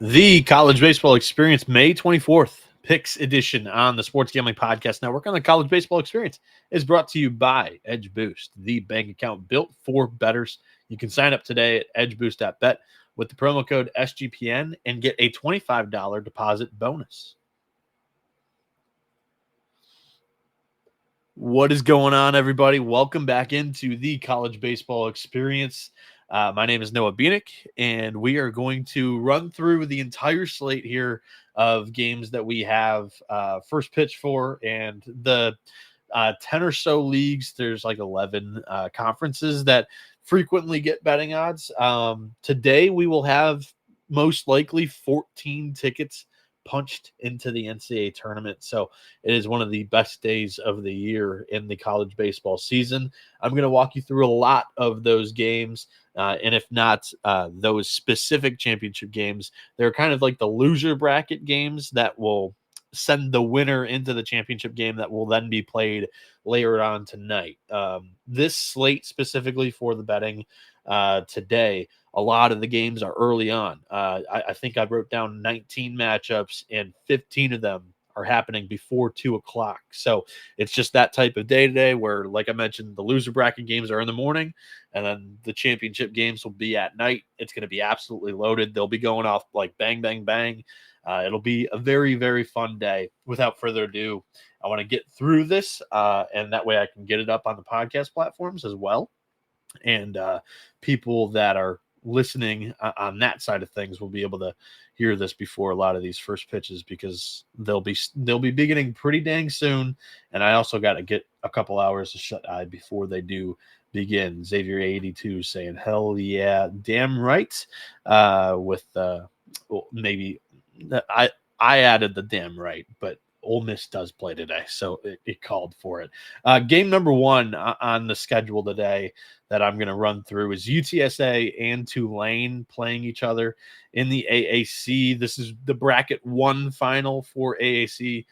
The College Baseball Experience, May 24th, Picks edition on the Sports Gambling Podcast Network on the College Baseball Experience is brought to you by Edge Boost, the bank account built for bettors. You can sign up today at edgeboost.bet with the promo code SGPN and get a $25 deposit bonus. What is going on, everybody? Welcome back into the College Baseball Experience. My name is Noah Bieniek, and we are going to run through the entire slate here of games that we have first pitch for, and the 10 or so leagues. There's like 11 conferences that frequently get betting odds. Today, we will have most likely 14 tickets punched into the NCAA tournament. So it is one of the best days of the year in the college baseball season. I'm going to walk you through a lot of those games. And if not those specific championship games, they're kind of like the loser bracket games that will send the winner into the championship game that will then be played later on tonight. This slate specifically for the betting today, a lot of the games are early on. I think I wrote down 19 matchups, and 15 of them are happening before 2 o'clock. So it's just that type of day today where, like I mentioned, the loser bracket games are in the morning, and then the championship games will be at night. It's going to be absolutely loaded. They'll be going off like bang, bang, bang. It'll be a very, very fun day. Without further ado, I want to get through this, and that way I can get it up on the podcast platforms as well. And people that are listening on that side of things will be able to hear this before a lot of these first pitches, because they'll be beginning pretty dang soon. And I also got to get a couple hours of shut eye before they do begin. Xavier 82 saying hell yeah, damn right. With maybe I added the damn right, but Ole Miss does play today, so it called for it. Game number one on the schedule today that I'm going to run through is UTSA and Tulane playing each other in the AAC. This is the bracket one final for AAC.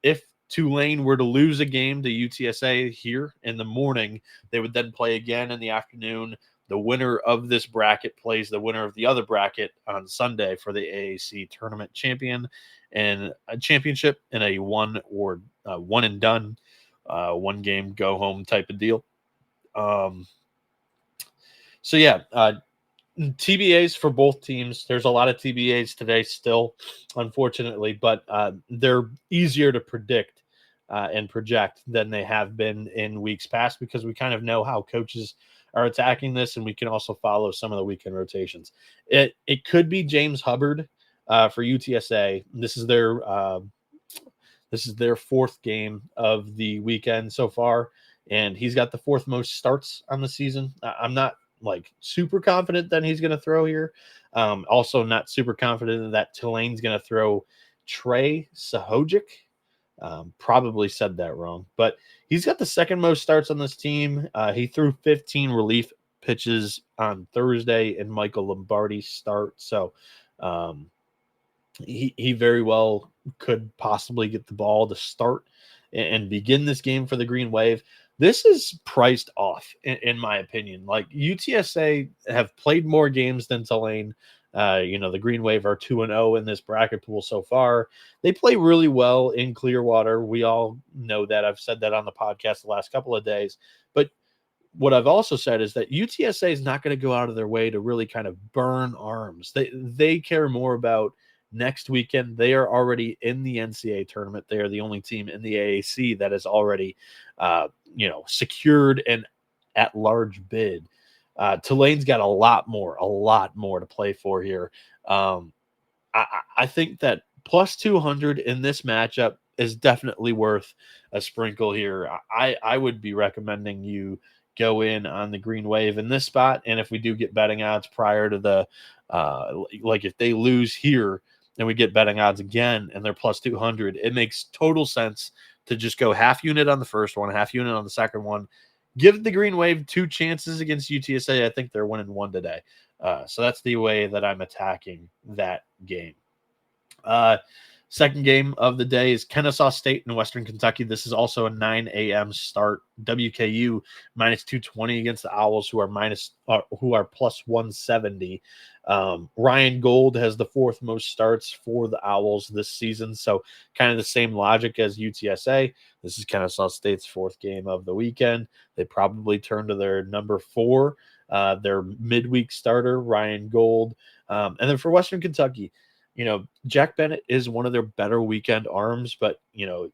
If Tulane were to lose a game to UTSA here in the morning, they would then play again in the afternoon. The winner of this bracket plays the winner of the other bracket on Sunday for the AAC tournament championship in a one and done, one game go home type of deal. TBAs for both teams. There's a lot of TBAs today still, unfortunately, but they're easier to predict and project than they have been in weeks past, because we kind of know how coaches are attacking this, and we can also follow some of the weekend rotations. It could be James Hubbard for UTSA. This is their fourth game of the weekend so far, and he's got the fourth most starts on the season. I'm not like super confident that he's going to throw here. Also not super confident that Tulane's going to throw Trey Sahojic. Probably said that wrong, but he's got the second most starts on this team. He threw 15 relief pitches on Thursday in Michael Lombardi's start. So he very well could possibly get the ball to start and begin this game for the Green Wave. This is priced off, in my opinion. Like, UTSA have played more games than Tulane. The Green Wave are 2-0 in this bracket pool so far. They play really well in Clearwater. We all know that. I've said that on the podcast the last couple of days. But what I've also said is that UTSA is not going to go out of their way to really kind of burn arms. They care more about next weekend. They are already in the NCAA tournament. They are the only team in the AAC that is already, secured an at-large bid. Tulane's got a lot more to play for here. I think that plus 200 in this matchup is definitely worth a sprinkle here. I would be recommending you go in on the Green Wave in this spot. And if we do get betting odds prior to the, like if they lose here and we get betting odds again and they're plus 200, it makes total sense to just go half unit on the first one, half unit on the second one. Give the Green Wave two chances against UTSA. I think they're winning one today. So that's the way that I'm attacking that game. Second game of the day is Kennesaw State in Western Kentucky. This is also a 9 a.m. start. WKU minus 220 against the Owls, who are plus 170. Ryan Gold has the fourth most starts for the Owls this season, so kind of the same logic as UTSA. This is Kennesaw State's fourth game of the weekend. They probably turn to their number 4, their midweek starter, Ryan Gold. And then for Western Kentucky, Jack Bennett is one of their better weekend arms, but,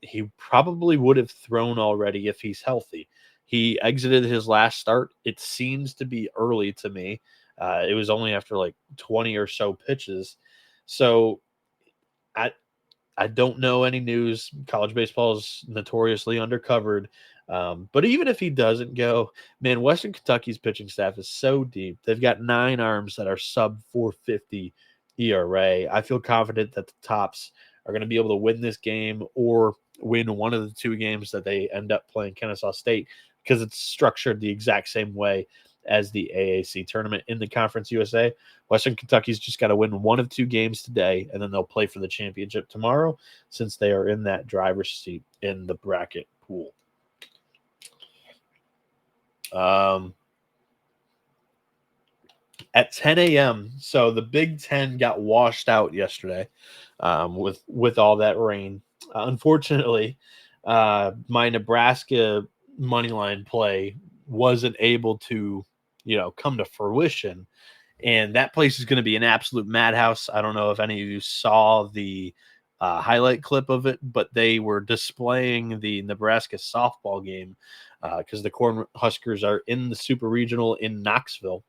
he probably would have thrown already if he's healthy. He exited his last start. It seems to be early to me. It was only after like 20 or so pitches. So I I don't know any news. College baseball is notoriously undercovered. But even if he doesn't go, man, Western Kentucky's pitching staff is so deep. They've got 9 arms that are sub 450 ERA. I feel confident that the Tops are going to be able to win this game or win one of the 2 games that they end up playing Kennesaw State, because it's structured the exact same way as the AAC tournament in the Conference USA. Western Kentucky's just got to win one of 2 games today, and then they'll play for the championship tomorrow, since they are in that driver's seat in the bracket pool. At 10 a.m., so the Big Ten got washed out yesterday with all that rain. Unfortunately, my Nebraska moneyline play wasn't able to, come to fruition. And that place is going to be an absolute madhouse. I don't know if any of you saw the highlight clip of it, but they were displaying the Nebraska softball game because the Cornhuskers are in the Super Regional in Knoxville.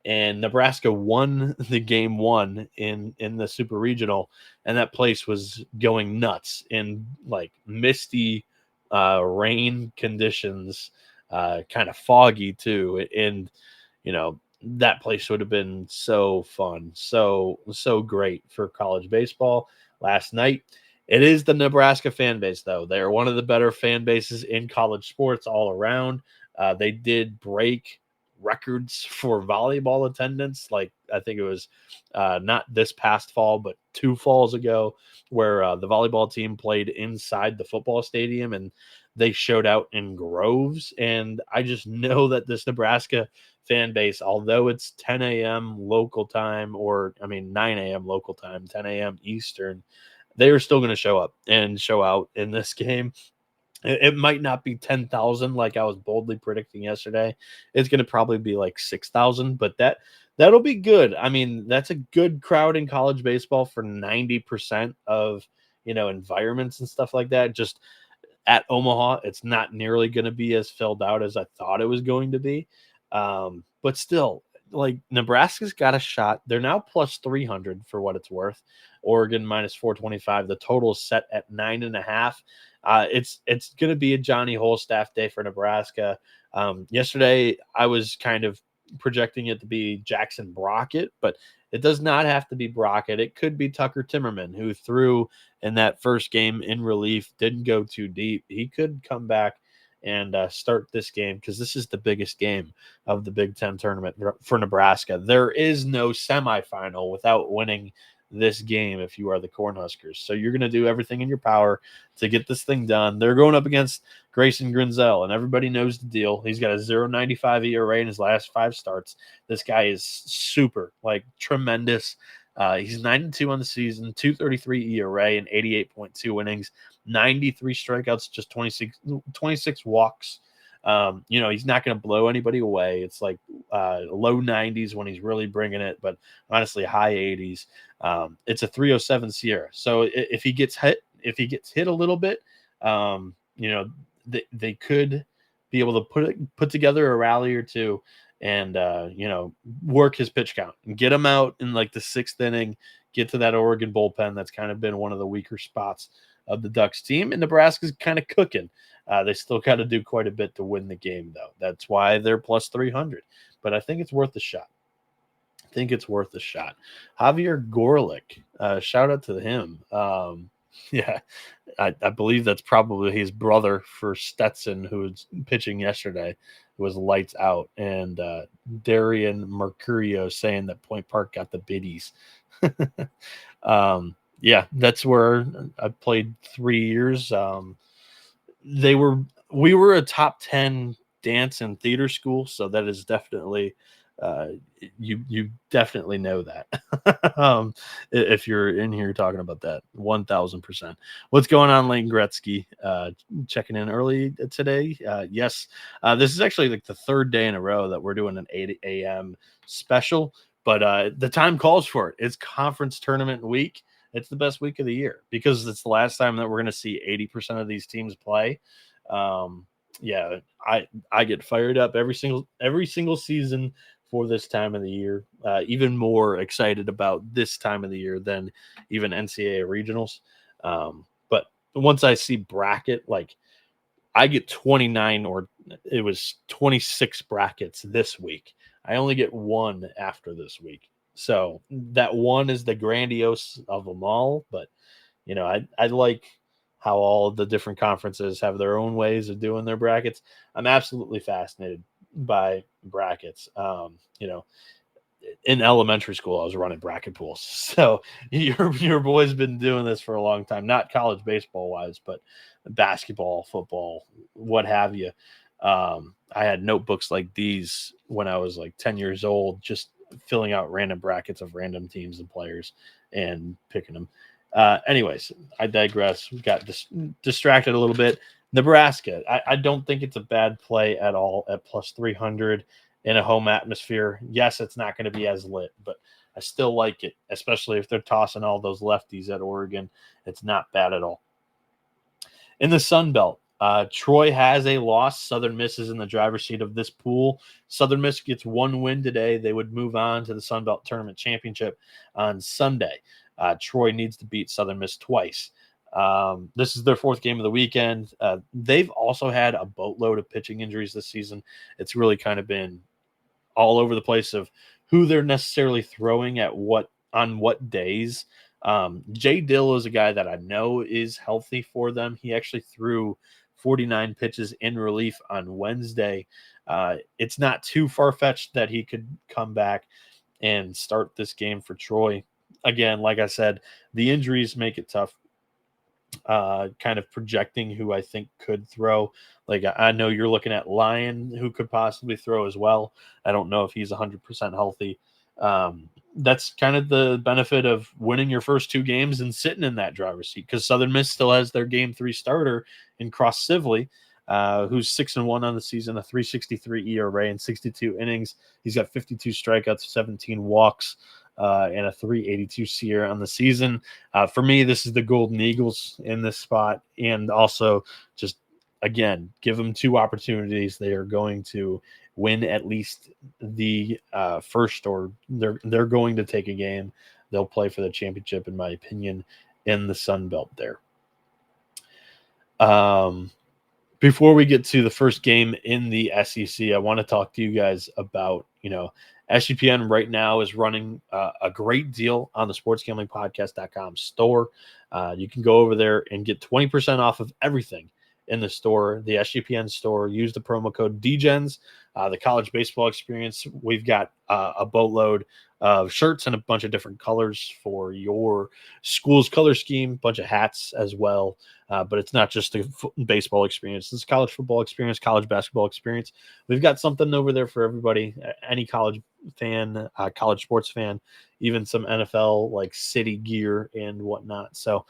And Nebraska won the game 1 in the Super Regional, and that place was going nuts in like misty rain conditions, kind of foggy too. And, that place would have been so fun, so great for college baseball last night. It is the Nebraska fan base, though. They are one of the better fan bases in college sports all around. They did break records for volleyball attendance. Like, I think it was not this past fall, but 2 falls ago, where the volleyball team played inside the football stadium and they showed out in groves. And I just know that this Nebraska fan base, although it's 10 a.m. local time, 9 a.m. local time, 10 a.m. Eastern, they are still going to show up and show out in this game. It might not be 10,000 like I was boldly predicting yesterday. It's going to probably be like 6,000, but that'll be good. I mean, that's a good crowd in college baseball for 90% of, environments and stuff like that. Just at Omaha, it's not nearly going to be as filled out as I thought it was going to be. But still, like, Nebraska's got a shot. They're now plus 300 for what it's worth. Oregon minus 425. The total is set at 9.5. It's going to be a Johnny Holstaff day for Nebraska. Yesterday, I was kind of projecting it to be Jackson Brockett, but it does not have to be Brockett. It could be Tucker Timmerman, who threw in that first game in relief, didn't go too deep. He could come back and start this game, because this is the biggest game of the Big Ten tournament for Nebraska. There is no semifinal without winning this game if you are the Cornhuskers. So you're going to do everything in your power to get this thing done. They're going up against Grayson Grinzel, and everybody knows the deal. He's got a 0.95 ERA in his last 5 starts. This guy is super, tremendous. He's 9-2 on the season, 2.33 ERA and 88.2 innings, 93 strikeouts, just 26 walks. He's not going to blow anybody away. It's like low 90s when he's really bringing it, but honestly, high 80s. It's a 307 Sierra. So if he gets hit a little bit, they could be able to put together a rally or 2 and, work his pitch count and get him out in like the 6th inning, get to that Oregon bullpen. That's kind of been one of the weaker spots of the Ducks team, and Nebraska's kind of cooking. They still got to do quite a bit to win the game, though. That's why they're plus 300. But I think it's worth a shot. Javier Gorlick, shout out to him. I believe that's probably his brother for Stetson, who was pitching yesterday. It was lights out. And Darian Mercurio saying that Point Park got the biddies. Yeah, that's where I played 3 years. They were we were a top 10 dance and theater school, so that is definitely uh, you definitely know that. If you're in here talking about that, 1000%. What's going on, Lane Gretzky? Checking in early today. Yes, this is actually like the third day in a row that we're doing an 8 a.m. special, but the time calls for it. It's conference tournament week. It's the best week of the year because it's the last time that we're going to see 80% of these teams play. Um, yeah, I get fired up every single season for this time of the year. Even more excited about this time of the year than even NCAA regionals. But once I see bracket, like I get 29 or it was 26 brackets this week. I only get one after this week. So that one is the grandiose of them all. But, I like how all the different conferences have their own ways of doing their brackets. I'm absolutely fascinated by brackets. In elementary school, I was running bracket pools. So your boy's been doing this for a long time, not college baseball wise, but basketball, football, what have you. I had notebooks like these when I was like 10 years old, just filling out random brackets of random teams and players and picking them. Anyways, I digress. We got distracted a little bit. Nebraska, I don't think it's a bad play at all at plus 300 in a home atmosphere. Yes, it's not going to be as lit, but I still like it, especially if they're tossing all those lefties at Oregon. It's not bad at all. In the Sun Belt, Troy has a loss. Southern Miss is in the driver's seat of this pool. Southern Miss gets one win today. They would move on to the Sun Belt Tournament Championship on Sunday. Troy needs to beat Southern Miss twice. This is their fourth game of the weekend. They've also had a boatload of pitching injuries this season. It's really kind of been all over the place of who they're necessarily throwing at what days. Jay Dill is a guy that I know is healthy for them. He actually threw 49 pitches in relief on Wednesday. It's not too far fetched that he could come back and start this game for Troy. Again, like I said, the injuries make it tough. Kind of projecting who I think could throw. Like I know you're looking at Lyon, who could possibly throw as well. I don't know if he's 100% healthy. That's kind of the benefit of winning your first two games and sitting in that driver's seat because Southern Miss still has their game 3 starter in Cross Sibley, who's 6-1 on the season, a 3.63 ERA in 62 innings. He's got 52 strikeouts, 17 walks. And a 3.82 SEER on the season. For me, this is the Golden Eagles in this spot. And also just, again, give them two opportunities. They are going to win at least the first, or they're going to take a game. They'll play for the championship, in my opinion, in the Sun Belt there. Before we get to the first game in the SEC, I want to talk to you guys about, SGPN right now is running a great deal on the sportsgamblingpodcast.com store. You can go over there and get 20% off of everything in the store, the SGPN store. Use the promo code DGENS. The college baseball experience, we've got a boatload of shirts and a bunch of different colors for your school's color scheme, bunch of hats as well. But it's not just a baseball experience. It's a college football experience, college basketball experience. We've got something over there for everybody, any college fan, college sports fan, even some NFL like city gear and whatnot. So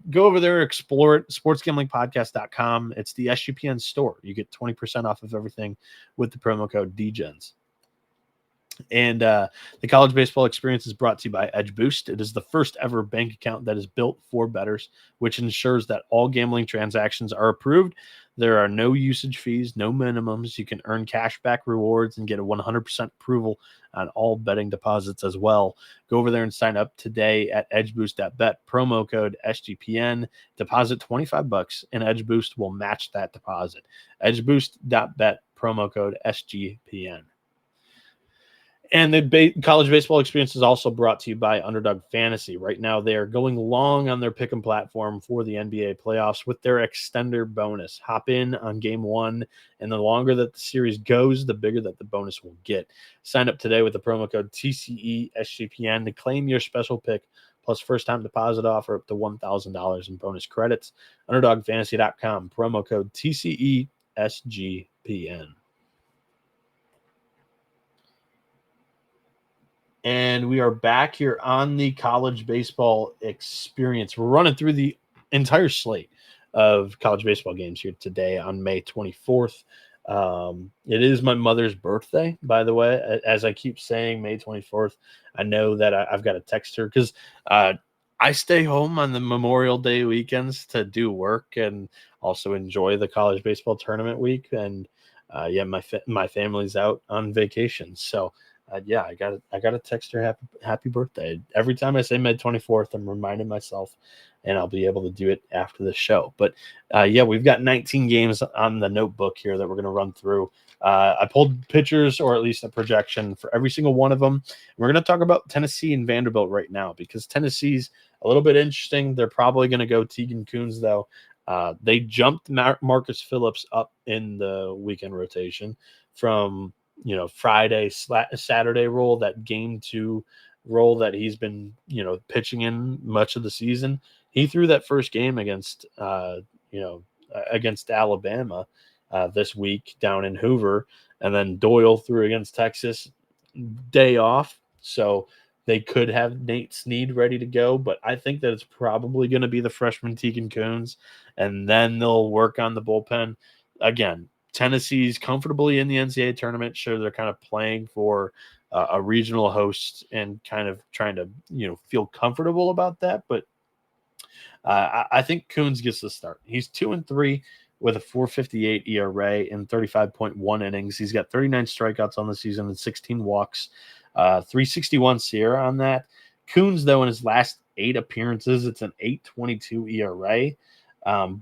go over there, explore it, sportsgamblingpodcast.com. It's the SGPN store. You get 20% off of everything with the promo code DGENS. And the college baseball experience is brought to you by Edge Boost. It is the first ever bank account that is built for bettors, which ensures that all gambling transactions are approved. There are no usage fees, no minimums. You can earn cashback rewards and get a 100% approval on all betting deposits as well. Go over there and sign up today at edgeboost.bet, promo code SGPN. Deposit $25 and Edge Boost will match that deposit. Edgeboost.bet, promo code SGPN. And the college baseball experience is also brought to you by Underdog Fantasy. Right now, they are going long on their pick'em platform for the NBA playoffs with their extender bonus. Hop in on game 1, and the longer that the series goes, the bigger that the bonus will get. Sign up today with the promo code TCESGPN to claim your special pick plus first-time deposit offer up to $1,000 in bonus credits. UnderdogFantasy.com, promo code TCESGPN. And we are back here on the college baseball experience. We're running through the entire slate of college baseball games here today on May 24th. It is my mother's birthday, by the way. As I keep saying, May 24th, I know that I've got to text her because I stay home on the Memorial Day weekends to do work and also enjoy the college baseball tournament week. And my family's out on vacation, so I gotta text her happy birthday. Every time I say May 24th, I'm reminding myself, and I'll be able to do it after the show. But we've got 19 games on the notebook here that we're gonna run through. I pulled pictures, or at least a projection for every single one of them. We're gonna talk about Tennessee and Vanderbilt right now because Tennessee's a little bit interesting. They're probably gonna go Tegan Kuhns though. They jumped Marcus Phillips up in the weekend rotation from Friday, Saturday role, that game 2 role that he's been, pitching in much of the season. He threw that first game against Alabama this week down in Hoover, and then Doyle threw against Texas, day off. So they could have Nate Snead ready to go, but I think that it's probably going to be the freshman Tegan Kuhns, and then they'll work on the bullpen. Again, Tennessee's comfortably in the NCAA tournament. Sure, they're kind of playing for a regional host and kind of trying to, feel comfortable about that. But I think Kuhns gets the start. He's 2-3 with a 4.58 ERA in 35.1 innings. He's got 39 strikeouts on the season and 16 walks, 3.61 Sierra on that. Kuhns, though, in his last 8 appearances, it's an 8.22 ERA.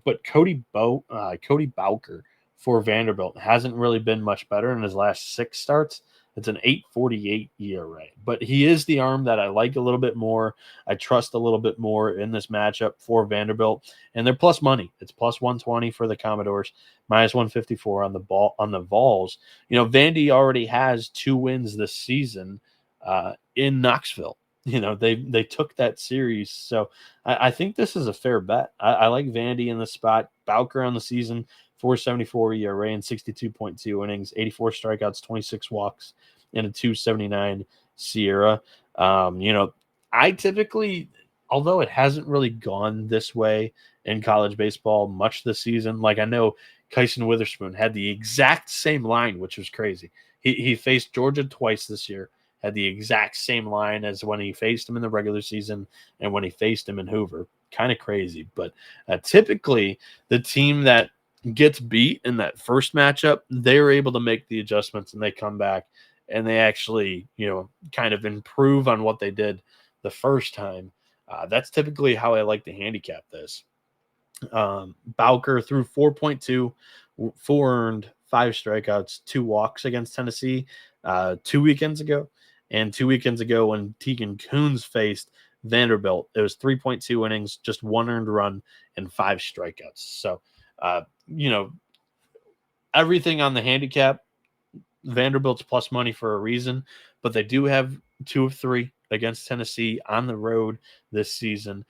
But Cody Bowker for Vanderbilt hasn't really been much better in his last 6 starts. It's an 8.48 ERA. But he is the arm that I like a little bit more. I trust a little bit more in this matchup for Vanderbilt. And they're plus money. It's plus 120 for the Commodores, minus 154 on the Vols. Vandy already has 2 wins this season in Knoxville. They took that series. So I think this is a fair bet. I like Vandy in the spot. Bowker on the season, 4.74 ERA and 62.2 innings, 84 strikeouts, 26 walks, and a 2.79 Sierra. I typically, although it hasn't really gone this way in college baseball much this season, like I know Kyson Witherspoon had the exact same line, which was crazy. He faced Georgia twice this year, had the exact same line as when he faced him in the regular season and when he faced him in Hoover. Kind of crazy. But typically the team that gets beat in that first matchup, they're able to make the adjustments and they come back and they actually, kind of improve on what they did the first time. That's typically how I like to handicap this. Bowker threw 4.2, 4 earned, 5 strikeouts, 2 walks against Tennessee 2 weekends ago. And 2 weekends ago when Tegan Kuhns faced Vanderbilt, it was 3.2 innings, just 1 earned run, and 5 strikeouts. So, everything on the handicap, Vanderbilt's plus money for a reason, but they do have 2 of 3 against Tennessee on the road this season.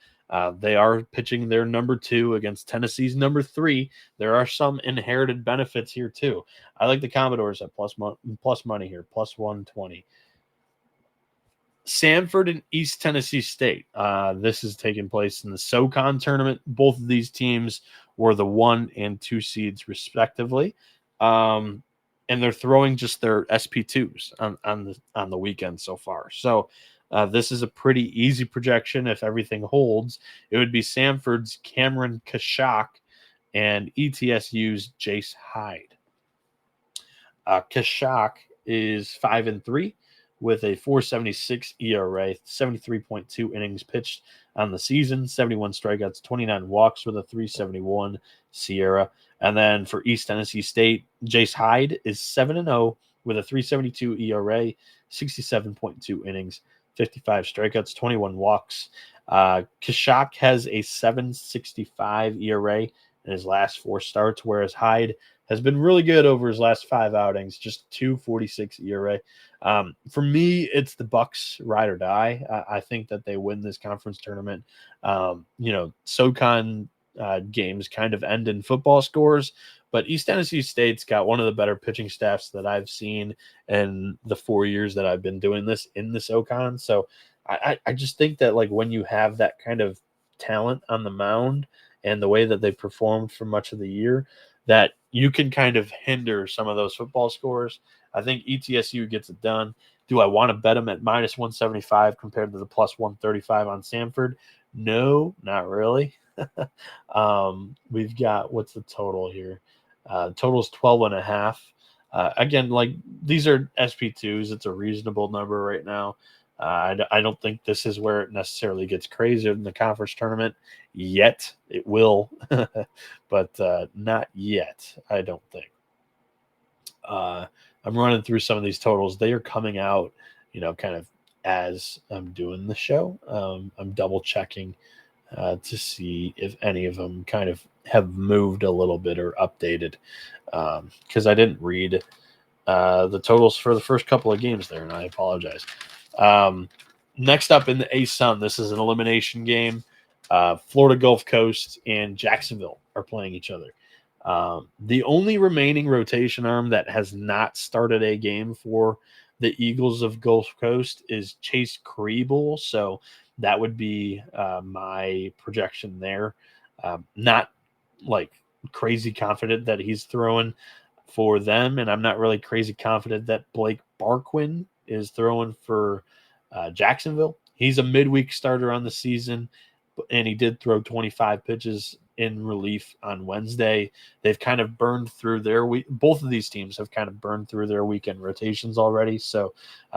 They are pitching their number 2 against Tennessee's number 3. There are some inherited benefits here too. I like the Commodores at plus money here, plus 120. Samford and East Tennessee State. This is taking place in the SoCon tournament. Both of these teams were the 1 and 2 seeds respectively. And they're throwing just their SP2s on the weekend so far. So this is a pretty easy projection. If everything holds, it would be Samford's Cameron Kashak and ETSU's Jace Hyde. Kashak is 5-3 with a 4.76 ERA, 73.2 innings pitched on the season, 71 strikeouts, 29 walks with a 3.71 Sierra. And then for East Tennessee State, Jace Hyde is 7-0 with a 3.72 ERA, 67.2 innings, 55 strikeouts, 21 walks. Kashak has a 7.65 ERA in his last 4 starts, whereas Hyde has been really good over his last 5 outings, just 2.46 ERA. For me, it's the Bucks ride or die. I think that they win this conference tournament. SoCon games kind of end in football scores, but East Tennessee State's got one of the better pitching staffs that I've seen in the 4 years that I've been doing this in the SoCon. So I just think that like when you have that kind of talent on the mound and the way that they performed for much of the year, that you can kind of hinder some of those football scores. I think ETSU gets it done. Do I want to bet them at minus 175 compared to the plus 135 on Samford? No, not really. We've got, what's the total here? Total is 12.5. Again, like these are SP2s. It's a reasonable number right now. I don't think this is where it necessarily gets crazier in the conference tournament yet. It will, but not yet, I don't think. I'm running through some of these totals. They are coming out, kind of as I'm doing the show. I'm double checking to see if any of them kind of have moved a little bit or updated, because I didn't read the totals for the first couple of games there, and I apologize. Next up in the A-Sun, this is an elimination game. Florida Gulf Coast and Jacksonville are playing each other. The only remaining rotation arm that has not started a game for the Eagles of Gulf Coast is Chase Kriebel, so that would be my projection there. Not like crazy confident that he's throwing for them, and I'm not really crazy confident that Blake Barquin is throwing for Jacksonville. He's a midweek starter on the season, and he did throw 25 pitches in relief on Wednesday. They've kind of burned through their week. Both of these teams have kind of burned through their weekend rotations already. So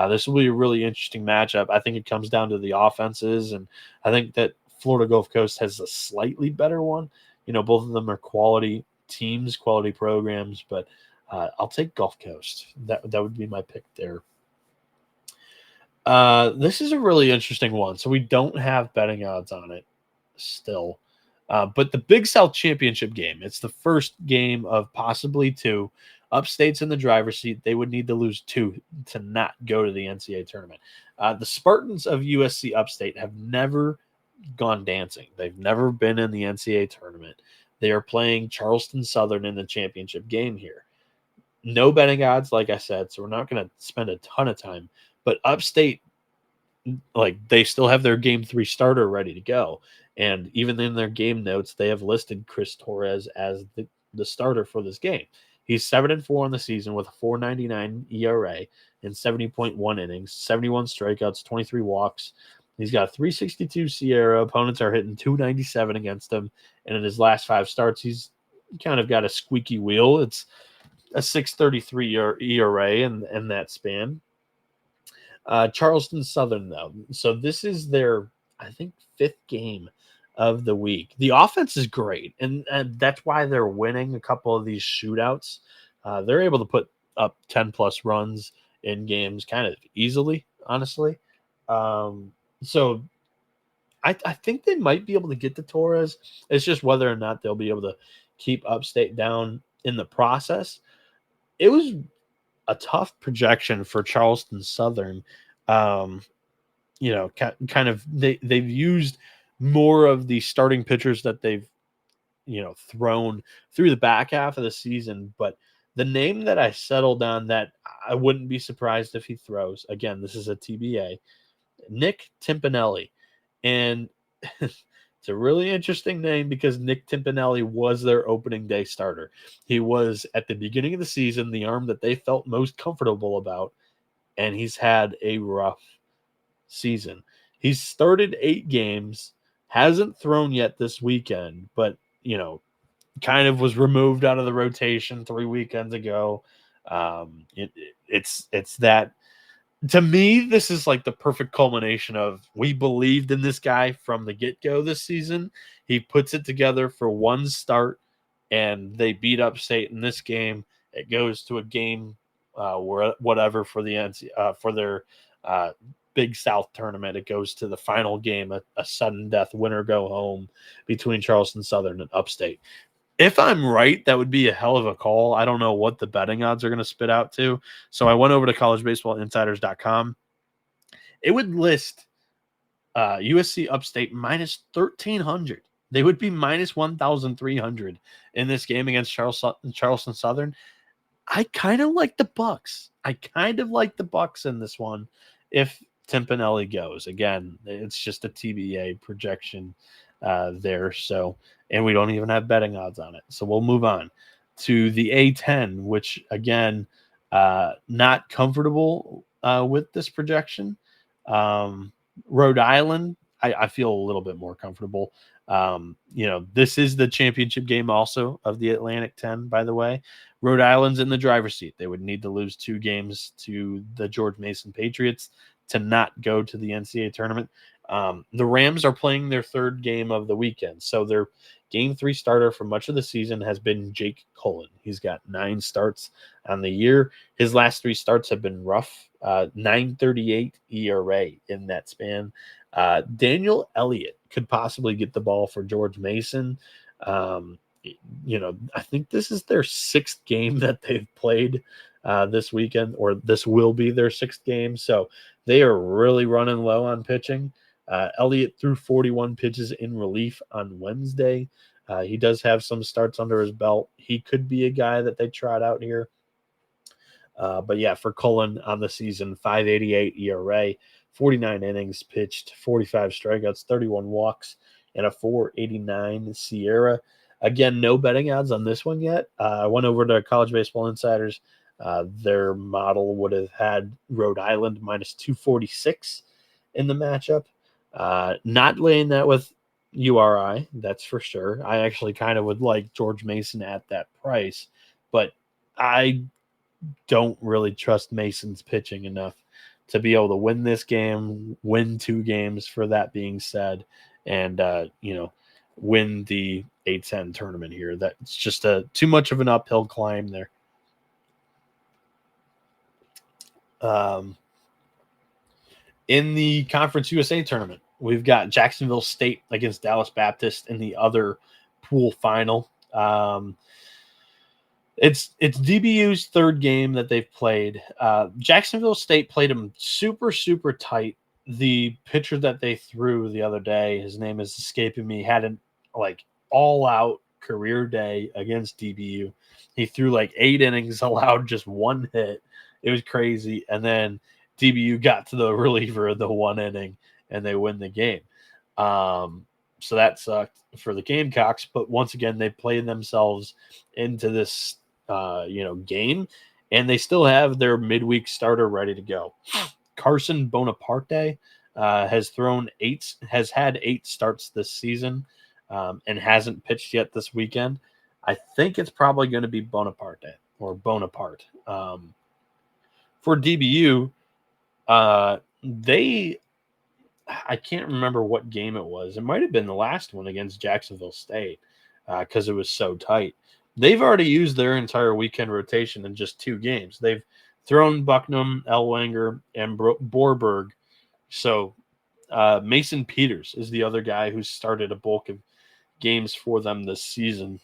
this will be a really interesting matchup. I think it comes down to the offenses, and I think that Florida Gulf Coast has a slightly better one. Both of them are quality teams, quality programs, but I'll take Gulf Coast. That would be my pick there. This is a really interesting one. So we don't have betting odds on it still. But the Big South Championship game, it's the first game of possibly 2. Upstate's in the driver's seat. They would need to lose 2 to not go to the NCAA tournament. The Spartans of USC Upstate have never gone dancing. They've never been in the NCAA tournament. They are playing Charleston Southern in the championship game here. No betting odds, like I said, so we're not going to spend a ton of time. But Upstate, like, they still have their Game 3 starter ready to go. And even in their game notes, they have listed Chris Torres as the starter for this game. He's 7-4 on the season with a 4.99 ERA in 70.1 innings, 71 strikeouts, 23 walks. He's got a 3.62 Sierra. Opponents are hitting 2.97 against him. And in his last 5 starts, he's kind of got a squeaky wheel. It's a 6.33 ERA in that span. Charleston Southern, though. So this is their, I think, 5th game of the week. The offense is great, and that's why they're winning a couple of these shootouts. They're able to put up 10-plus runs in games kind of easily, honestly. So I think they might be able to get to Torres. It's just whether or not they'll be able to keep Upstate down in the process. It was a tough projection for Charleston Southern. Kind of they've used more of the starting pitchers that they've thrown through the back half of the season, but the name that I settled on that I wouldn't be surprised if he throws, again, this is a TBA, Nick Timpanelli. And it's a really interesting name because Nick Timpanelli was their opening day starter. He was, at the beginning of the season, the arm that they felt most comfortable about, and he's had a rough season. He's started 8 games, hasn't thrown yet this weekend, but, kind of was removed out of the rotation 3 weekends ago. It's that. To me, this is like the perfect culmination of we believed in this guy from the get-go this season. He puts it together for one start, and they beat Upstate in this game. It goes to a game where whatever for their Big South tournament. It goes to the final game, a sudden death winner go home between Charleston Southern and Upstate. If I'm right, that would be a hell of a call. I don't know what the betting odds are going to spit out to. So I went over to collegebaseballinsiders.com. It would list USC Upstate minus 1,300. They would be minus 1,300 in this game against Charleston Southern. I kind of like the Bucks. I kind of like the Bucks in this one if Timpanelli goes. Again, it's just a TBA projection there. So, and we don't even have betting odds on it. So we'll move on to the A10, which again, not comfortable with this projection. Rhode Island, I feel a little bit more comfortable. This is the championship game also of the Atlantic 10, by the way. Rhode Island's in the driver's seat. They would need to lose 2 games to the George Mason Patriots to not go to the NCAA tournament. The Rams are playing their 3rd game of the weekend. So their game 3 starter for much of the season has been Jake Cullen. He's got 9 starts on the year. His last 3 starts have been rough. 9.38 ERA in that span. Daniel Elliott could possibly get the ball for George Mason. I think this is their 6th game that they've played this weekend, or this will be their 6th game. So they are really running low on pitching. Elliott threw 41 pitches in relief on Wednesday. He does have some starts under his belt. He could be a guy that they trot out here. But yeah, for Cullen on the season, 5.88 ERA, 49 innings pitched, 45 strikeouts, 31 walks, and a 4.89 Sierra. Again, no betting odds on this one yet. I went over to College Baseball Insiders. Their model would have had Rhode Island minus 246 in the matchup. Not laying that with URI, that's for sure. I actually kind of would like George Mason at that price, but I don't really trust Mason's pitching enough to be able to win this game, win 2 games for that being said, and win the A10 tournament here. That's just too much of an uphill climb there. In the Conference USA tournament, we've got Jacksonville State against Dallas Baptist in the other pool final. It's DBU's 3rd game that they've played. Jacksonville State played them super, super tight. The pitcher that they threw the other day, his name is escaping me, had an all-out career day against DBU. He threw 8 innings, allowed just 1 hit. It was crazy. And then DBU got to the reliever of the 1 inning, and they win the game. So that sucked for the Gamecocks. But once again, they played themselves into this game, and they still have their midweek starter ready to go. Carson Bonaparte has had 8 starts this season, and hasn't pitched yet this weekend. I think it's probably going to be Bonaparte. For DBU, I can't remember what game it was. It might have been the last one against Jacksonville State because it was so tight. They've already used their entire weekend rotation in just 2 games. They've thrown Bucknam, Ellwanger, and Borberg. So Mason Peters is the other guy who started a bulk of games for them this season.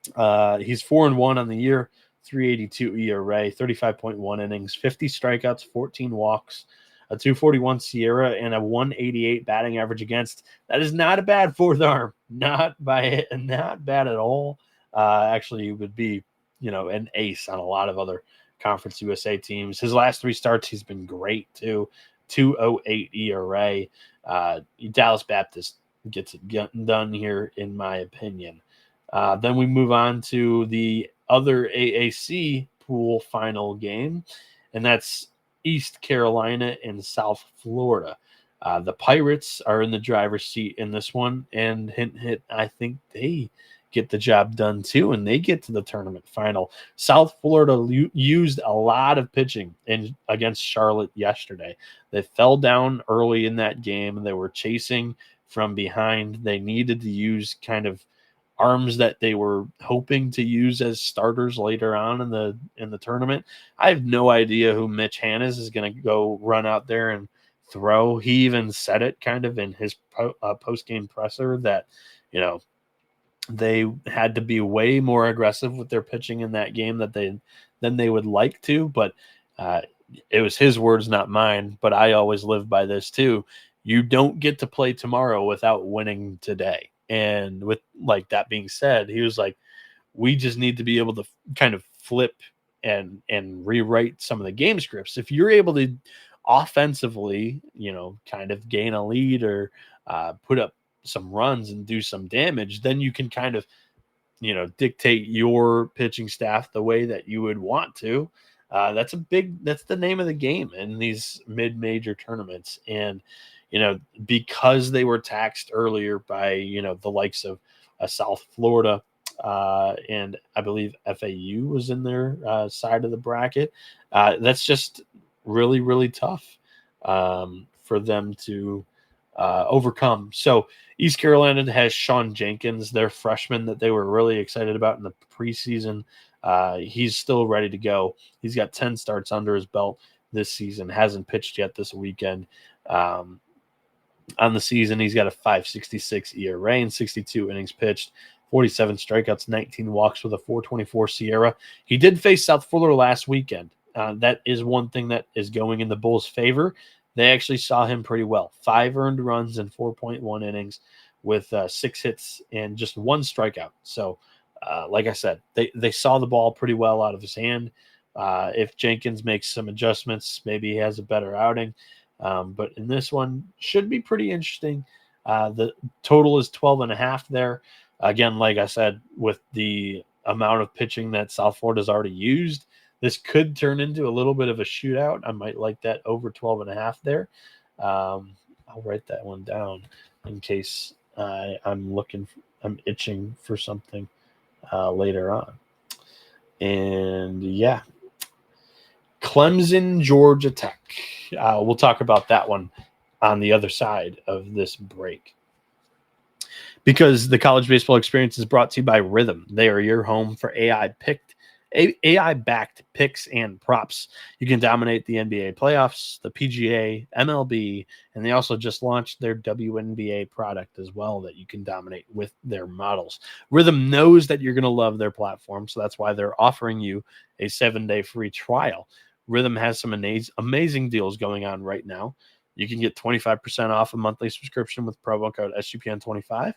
He's 4-1 on the year, 3.82 ERA, 35.1 innings, 50 strikeouts, 14 walks, a 241 Sierra, and a 188 batting average against. That is not a bad 4th arm. Not bad at all. Actually, he would be, an ace on a lot of other Conference USA teams. His last 3 starts, he's been great too. 2.08 ERA. Dallas Baptist gets it done here, in my opinion. Then we move on to the other AAC pool final game, and that's East Carolina and South Florida. The Pirates are in the driver's seat in this one, and hint, I think they get the job done too, and they get to the tournament final. South Florida used a lot of pitching against Charlotte yesterday. They fell down early in that game, and they were chasing from behind. They needed to use kind of arms that they were hoping to use as starters later on in the tournament. I have no idea who Mitch Hannes is going to go run out there and throw. He even said it kind of in his post-game presser that, They had to be way more aggressive with their pitching in that game than they would like to, but uh, it was his words, not mine. But I always live by this too. You don't get to play tomorrow without winning today. And with like that being said, he was like, we just need to be able to kind of flip and rewrite some of the game scripts. If you're able to offensively, kind of gain a lead or put up some runs and do some damage, then you can kind of, dictate your pitching staff the way that you would want to. That's the name of the game in these mid-major tournaments. And, because they were taxed earlier by, the likes of South Florida, and I believe FAU was in their side of the bracket. That's just really, really tough for them to overcome. So East Carolina has Sean Jenkins, their freshman that they were really excited about in the preseason. He's still ready to go. He's got 10 starts under his belt this season, hasn't pitched yet this weekend. On the season, he's got a 5.66 ERA and 62 innings pitched, 47 strikeouts, 19 walks with a 4.24 SIERA. He did face South Florida last weekend. That is one thing that is going in the Bulls' favor. They actually saw him pretty well. 5 earned runs in 4.1 innings with 6 hits and just 1 strikeout. So, like I said, they saw the ball pretty well out of his hand. If Jenkins makes some adjustments, maybe he has a better outing. But in this one, should be pretty interesting. The total is 12.5 there. Again, like I said, with the amount of pitching that South Florida has already used, this could turn into a little bit of a shootout. I might like that over 12.5 there. I'll write that one down in case I'm itching for something later on. And yeah, Clemson, Georgia Tech. We'll talk about that one on the other side of this break. Because the college baseball experience is brought to you by Rhythm. They are your home for AI-backed picks and props. You can dominate the NBA playoffs, the PGA, MLB, and they also just launched their WNBA product as well that you can dominate with their models. Rhythm knows that you're going to love their platform, so that's why they're offering you a 7-day free trial. Rhythm has some amazing deals going on right now. You can get 25% off a monthly subscription with promo code SGPN25.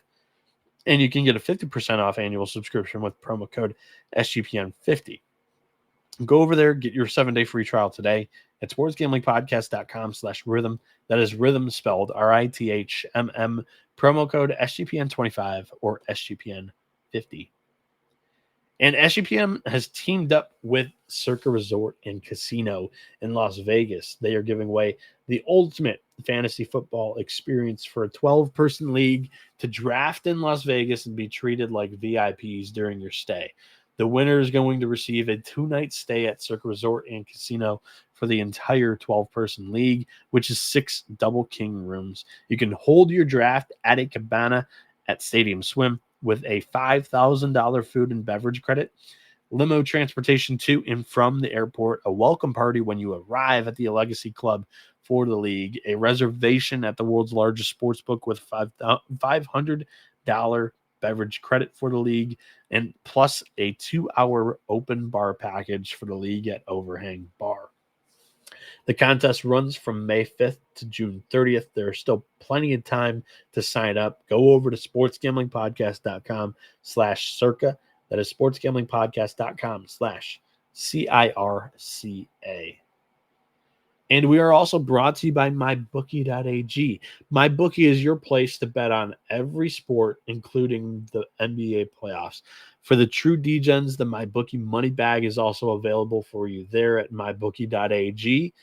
And you can get a 50% off annual subscription with promo code SGPN50. Go over there, get your 7-day free trial today at sportsgamblingpodcast.com/rhythm. That is rhythm spelled RITHMM, promo code SGPN25 or SGPN50. And SGPN has teamed up with Circa Resort and Casino in Las Vegas. They are giving away the ultimate fantasy football experience for a 12-person league to draft in Las Vegas and be treated like VIPs during your stay. The winner is going to receive a 2-night stay at Circa Resort and Casino for the entire 12-person league, which is 6 double king rooms. You can hold your draft at a cabana at Stadium Swim with a $5,000 food and beverage credit, limo transportation to and from the airport, a welcome party when you arrive at the Legacy Club for the league, a reservation at the world's largest sports book with $500 beverage credit for the league, and plus a 2-hour open bar package for the league at Overhang Bar. The contest runs from May 5th to June 30th. There is still plenty of time to sign up. Go over to sportsgamblingpodcast.com/circa. That is sportsgamblingpodcast.com/CIRCA. And we are also brought to you by mybookie.ag. MyBookie is your place to bet on every sport, including the NBA playoffs. For the true degens, the MyBookie money bag is also available for you there at mybookie.ag.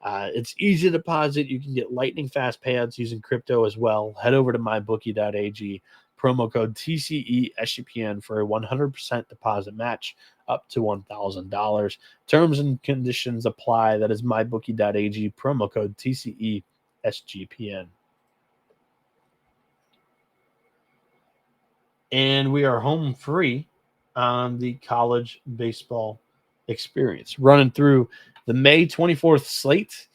It's easy to deposit. You can get lightning fast payouts using crypto as well. Head over to mybookie.ag. Promo code TCE SGPN for a 100% deposit match up to $1,000. Terms and conditions apply. That is mybookie.ag. Promo code TCE SGPN. And we are home free on the college baseball experience, running through the May 24th slate,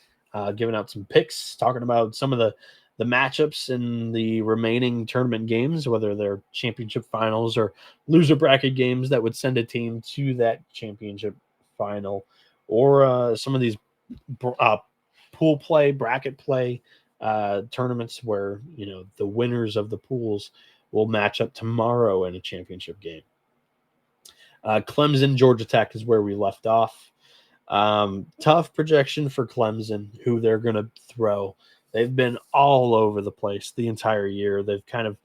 giving out some picks, talking about some of the the matchups in the remaining tournament games, whether they're championship finals or loser bracket games that would send a team to that championship final, or some of these pool play, bracket play tournaments where the winners of the pools will match up tomorrow in a championship game. Clemson, Georgia Tech is where we left off. Tough projection for Clemson, who they're going to throw. They've been all over the place the entire year. They've kind of,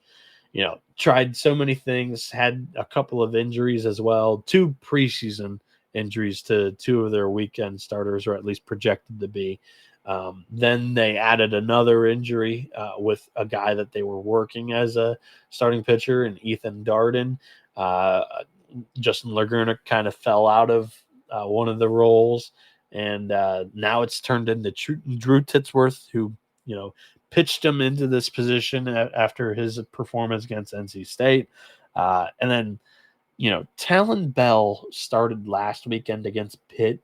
tried so many things, had a couple of injuries as well, 2 preseason injuries to 2 of their weekend starters, or at least projected to be. Then they added another injury with a guy that they were working as a starting pitcher, and Ethan Darden. Justin Laguna kind of fell out of one of the roles, and now it's turned into Drew Titsworth, who pitched him into this position after his performance against NC State, and then Talon Bell started last weekend against Pitt.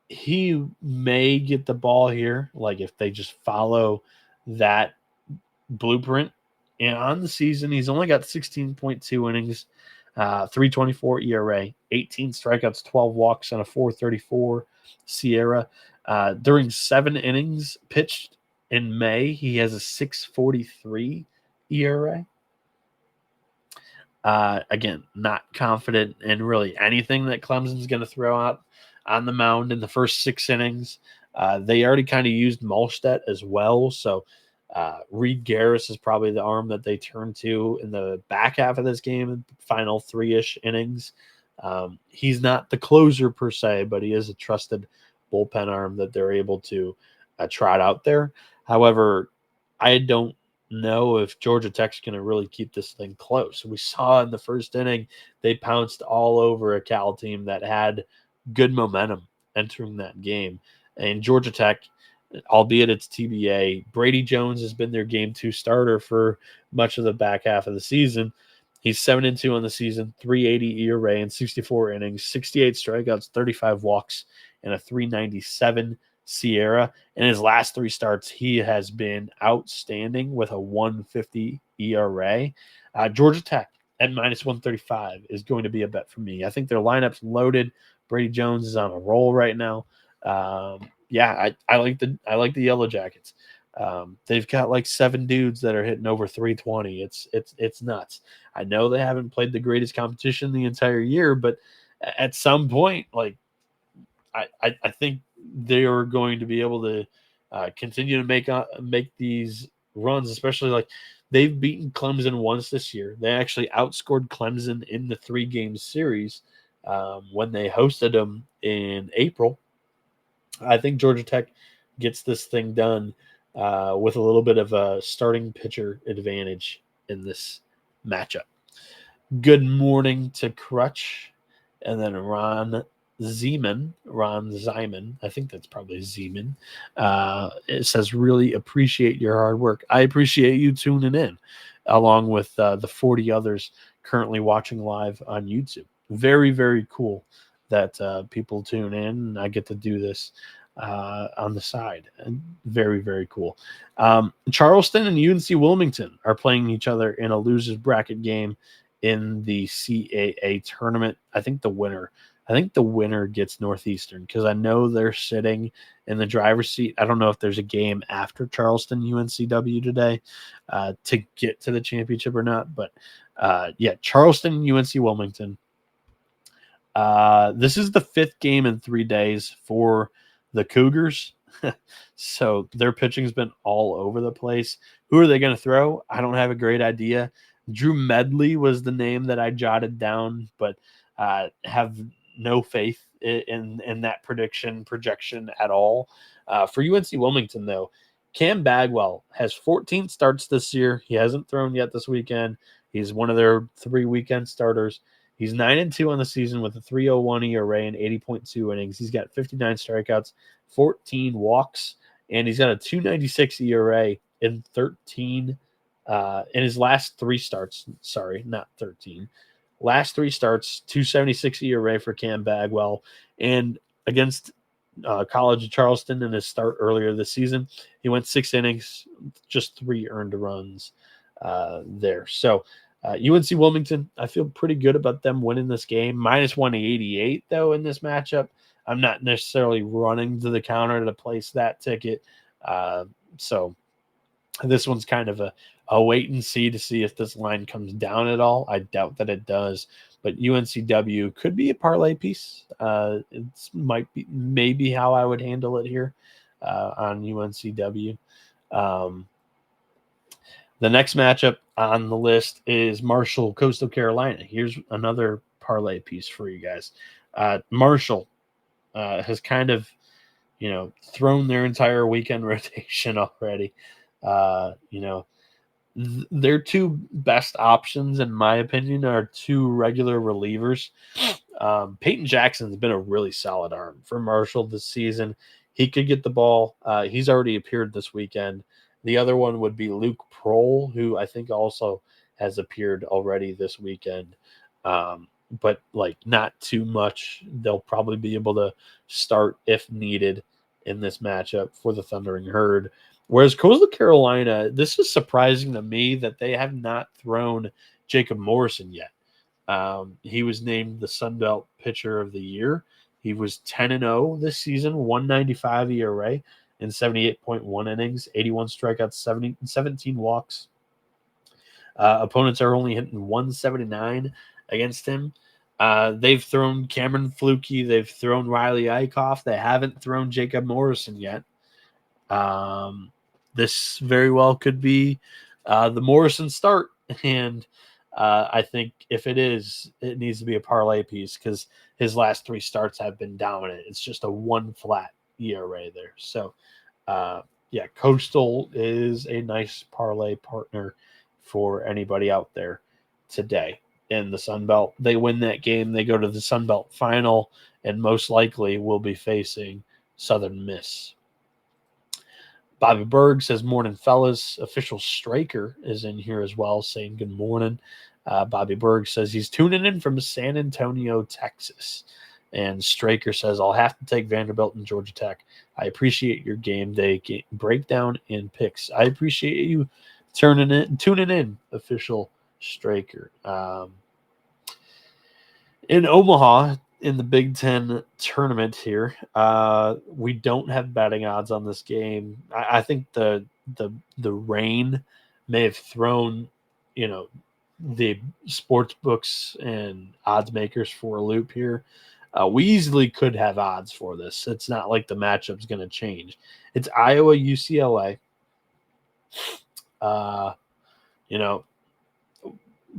He may get the ball here, like if they just follow that blueprint. And on the season, he's only got 16.2 innings, 3.24 ERA, 18 strikeouts, 12 walks, and a 4.34 SIERA. During 7 innings pitched in May, he has a 6.43 ERA. Again, not confident in really anything that Clemson's going to throw out on the mound in the first 6 innings. They already kind of used Molstedt as well, so Reed Garris is probably the arm that they turn to in the back half of this game, final 3-ish innings. He's not the closer per se, but he is a trusted bullpen arm that they're able to trot out there. However, I don't know if Georgia Tech's going to really keep this thing close. We saw in the first inning, they pounced all over a Cal team that had good momentum entering that game. And Georgia Tech, albeit it's TBA, Brady Jones has been their game 2 starter for much of the back half of the season. He's 7-2 on the season, 3.80 ERA in 64 innings, 68 strikeouts, 35 walks, and a 3.97 SIERA. In his last 3 starts, he has been outstanding with a 1.50 ERA. Georgia Tech at minus 135 is going to be a bet for me. I think their lineup's loaded. Brady Jones is on a roll right now. I like the Yellow Jackets. They've got like 7 dudes that are hitting over 320. It's nuts. I know they haven't played the greatest competition the entire year, but at some point, like I think they are going to be able to continue to make these runs, especially like they've beaten Clemson once this year. They actually outscored Clemson in the 3-game series when they hosted them in April. I think Georgia Tech gets this thing done with a little bit of a starting pitcher advantage in this matchup. Good morning to Crutch, and then Ron Zeman, I think that's probably Zeman. It says, really appreciate your hard work. I appreciate you tuning in, along with the 40 others currently watching live on YouTube. Very, very cool that people tune in, and I get to do this on the side. And very, very cool. Charleston and UNC Wilmington are playing each other in a losers bracket game in the CAA tournament. I think the winner gets Northeastern, because I know they're sitting in the driver's seat. I don't know if there's a game after Charleston UNCW today to get to the championship or not, but Charleston UNC Wilmington. This is the 5th game in 3 days for the Cougars. So their pitching's been all over the place. Who are they going to throw? I don't have a great idea. Drew Medley was the name that I jotted down, but have no faith in that projection at all. For UNC Wilmington, though, Cam Bagwell has 14 starts this year. He hasn't thrown yet this weekend. He's one of their 3 weekend starters. He's 9-2 on the season with a 3.01 ERA and 80.2 innings. He's got 59 strikeouts, 14 walks, and he's got a 2.96 ERA in 13 in his last 3 starts. Sorry, not 13. Last 3 starts, 2.76 ERA for Cam Bagwell. And against College of Charleston in his start earlier this season. He went 6 innings, just 3 earned runs there. So UNC Wilmington, I feel pretty good about them winning this game. Minus 188, though, in this matchup. I'm not necessarily running to the counter to place that ticket. So this one's kind of a wait and see to see if this line comes down at all. I doubt that it does, but UNCW could be a parlay piece. It might be maybe how I would handle it here on UNCW. The next matchup on the list is Marshall, Coastal Carolina. Here's another parlay piece for you guys. Marshall has kind of, thrown their entire weekend rotation already. Their two best options, in my opinion, are two regular relievers. Peyton Jackson's been a really solid arm for Marshall this season. He could get the ball. He's already appeared this weekend. The other one would be Luke Prohl, who I think also has appeared already this weekend. But not too much. They'll probably be able to start if needed in this matchup for the Thundering Herd. Whereas Coastal Carolina, this is surprising to me that they have not thrown Jacob Morrison yet. He was named the Sun Belt Pitcher of the Year. He was 10-0 this season, 195 ERA in 78.1 innings, 81 strikeouts, 17 walks. Opponents are only hitting 179 against him. They've thrown Cameron Flukie. They've thrown Riley Eichhoff. They haven't thrown Jacob Morrison yet. This very well could be the Morrison start. And I think if it is, it needs to be a parlay piece because his last 3 starts have been dominant. It's just a 1 flat ERA there. So, Coastal is a nice parlay partner for anybody out there today in the Sun Belt. They win that game, they go to the Sun Belt final, and most likely will be facing Southern Miss. Bobby Berg says, morning, fellas. Official Straker is in here as well, saying good morning. Bobby Berg says he's tuning in from San Antonio, Texas. And Straker says, I'll have to take Vanderbilt and Georgia Tech. I appreciate your game day breakdown and picks. I appreciate you tuning in, Official Straker. In Omaha, in the Big Ten tournament here, we don't have betting odds on this game. I think the rain may have thrown, the sports books and odds makers for a loop here. We easily could have odds for this. It's not like the matchup's going to change. It's Iowa UCLA.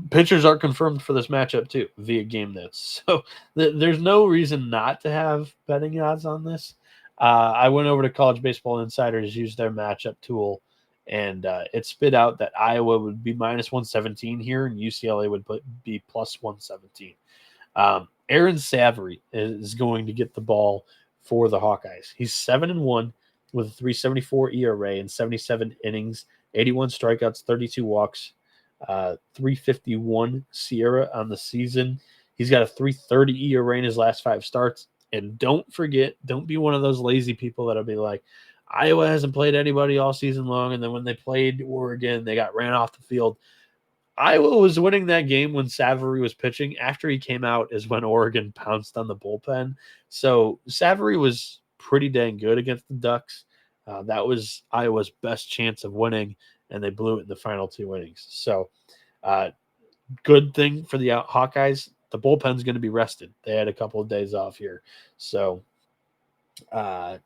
Pitchers are confirmed for this matchup too via Game Notes. So there's no reason not to have betting odds on this. I went over to College Baseball Insiders, used their matchup tool, and it spit out that Iowa would be minus 117 here and UCLA would be plus 117. Aaron Savory is going to get the ball for the Hawkeyes. He's 7-1 with a 3.74 ERA in 77 innings, 81 strikeouts, 32 walks. 351 Sierra on the season. He's got a 330 ERA in his last 5 starts. And don't be one of those lazy people that'll be like, Iowa hasn't played anybody all season long. And then when they played Oregon, they got ran off the field. Iowa was winning that game when Savory was pitching. After he came out is when Oregon pounced on the bullpen. So Savory was pretty dang good against the Ducks. That was Iowa's best chance of winning, and they blew it in the final 2 innings. So good thing for the Hawkeyes. The bullpen's going to be rested. They had a couple of days off here. So, And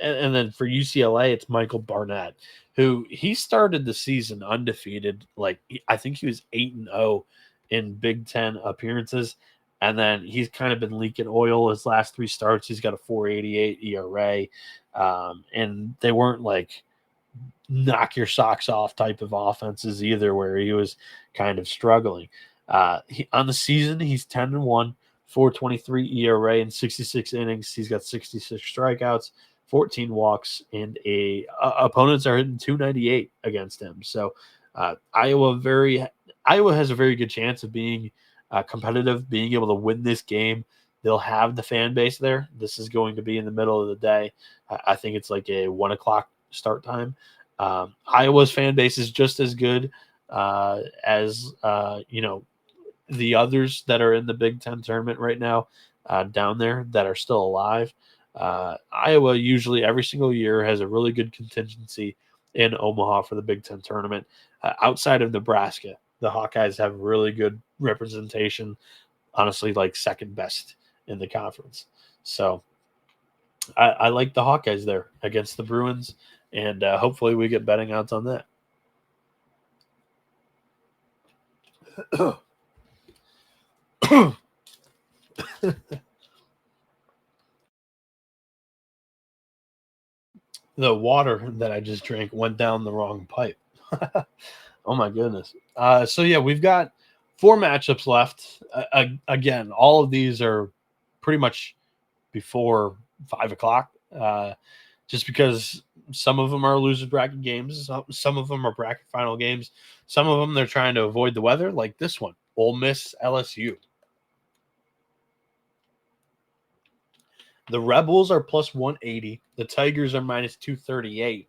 then for UCLA, it's Michael Barnett, who he started the season undefeated. I think he was 8-0 in Big Ten appearances. And then he's kind of been leaking oil his last 3 starts. He's got a 4.88 ERA. And they weren't knock your socks off type of offenses either, where he was kind of struggling. On the season, he's 10-1, 4.23 ERA in 66 innings. He's got 66 strikeouts, 14 walks, and opponents are hitting 298 against him. So Iowa has a very good chance of being competitive, being able to win this game. they'll have the fan base there. This is going to be in the middle of the day. I think it's like a 1 o'clock start time. Iowa's fan base is just as good as the others that are in the Big Ten tournament right now down there that are still alive. Iowa usually every single year has a really good contingency in Omaha for the Big Ten tournament. Outside of Nebraska, the Hawkeyes have really good representation, honestly, like second best in the conference. So I like the Hawkeyes there against the Bruins, and hopefully we get betting odds on that. The water that I just drank went down the wrong pipe. Oh my goodness. So yeah, we've got 4 matchups left. Again, all of these are pretty much before 5 o'clock. Just because some of them are loser bracket games, some of them are bracket final games, some of them they're trying to avoid the weather, like this one, Ole Miss LSU. The Rebels are plus 180. The Tigers are minus 238.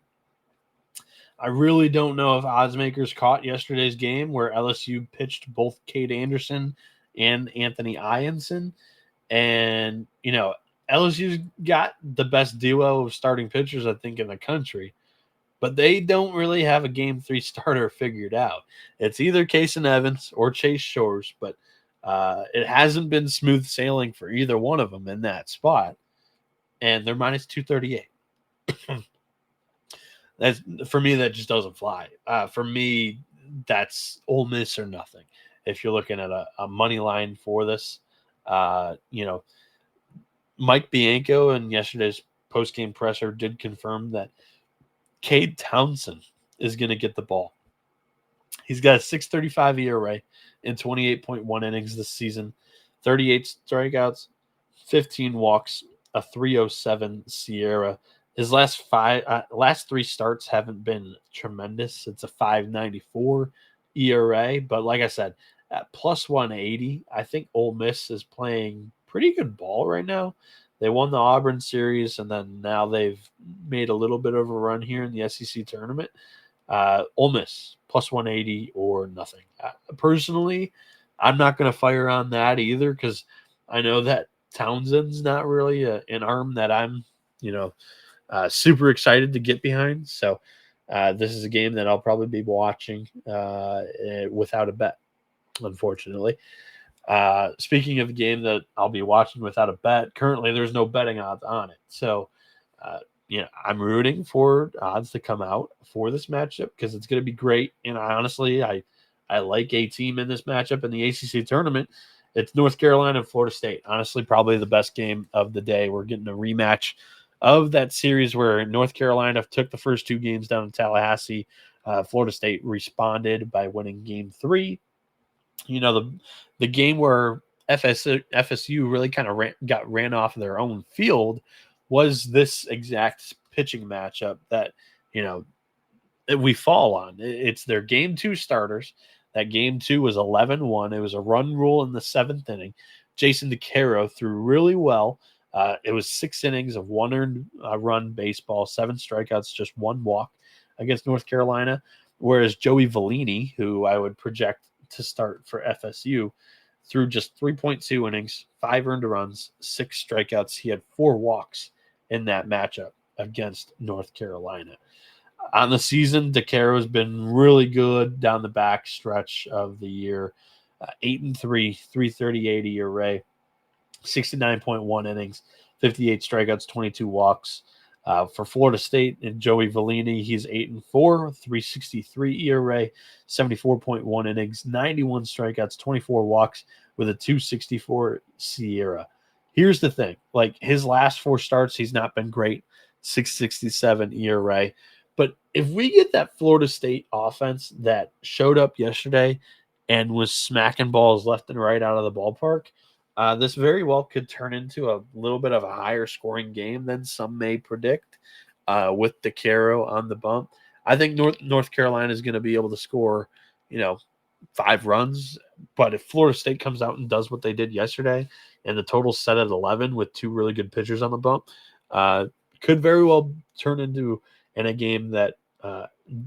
I really don't know if odds makers caught yesterday's game where LSU pitched both Cade Anderson and Anthony Ianson. And, LSU's got the best duo of starting pitchers, I think, in the country. But they don't really have a Game 3 starter figured out. It's either Kason Evans or Chase Shores, but it hasn't been smooth sailing for either one of them in that spot. And they're minus 238. That's, for me, that just doesn't fly. For me, that's Ole Miss or nothing. If you're looking at a money line for this, Mike Bianco in yesterday's post-game presser did confirm that Cade Townsend is going to get the ball. He's got a 6.35 ERA in 28.1 innings this season, 38 strikeouts, 15 walks, a 3.07 SIERA. His last 3 starts haven't been tremendous. It's a 5.94 ERA, but like I said, at plus 180, I think Ole Miss is playing pretty good ball right now. They won the Auburn series, and then now they've made a little bit of a run here in the SEC tournament. Ole Miss, plus 180 or nothing. Personally, I'm not going to fire on that either because I know that Townsend's not really an arm that I'm, super excited to get behind. So this is a game that I'll probably be watching without a bet, unfortunately. Speaking of a game that I'll be watching without a bet, currently there's no betting odds on it. So, I'm rooting for odds to come out for this matchup because it's going to be great. And I like a team in this matchup in the ACC tournament. It's North Carolina and Florida State. Honestly, probably the best game of the day. We're getting a rematch of that series where North Carolina took the first 2 games down in Tallahassee. Florida State responded by winning game 3. The game where FSU really kind of ran off their own field was this exact pitching matchup that, that we fall on. It's their game 2 starters. That game 2 was 11-1. It was a run rule in the 7th inning. Jason DeCaro threw really well. It was 6 innings of 1 earned run baseball, 7 strikeouts, just 1 walk against North Carolina. Whereas Joey Vellini, who I would project to start for FSU, threw just 3.2 innings, 5 earned runs, 6 strikeouts. He had 4 walks in that matchup against North Carolina. On the season, DeCaro has been really good down the back stretch of the year. 8-3, 3.38 ERA, 69.1 innings, 58 strikeouts, 22 walks. For Florida State and Joey Vellini, he's 8-4, 3.63 ERA, 74.1 innings, 91 strikeouts, 24 walks with a 2.64 SIERA. Here's the thing: like his last 4 starts, he's not been great. 6.67 ERA. But if we get that Florida State offense that showed up yesterday and was smacking balls left and right out of the ballpark, this very well could turn into a little bit of a higher scoring game than some may predict with DeCaro on the bump. I think North Carolina is going to be able to score, 5 runs. But if Florida State comes out and does what they did yesterday, and the total's set at 11 with 2 really good pitchers on the bump, could very well turn into in a game that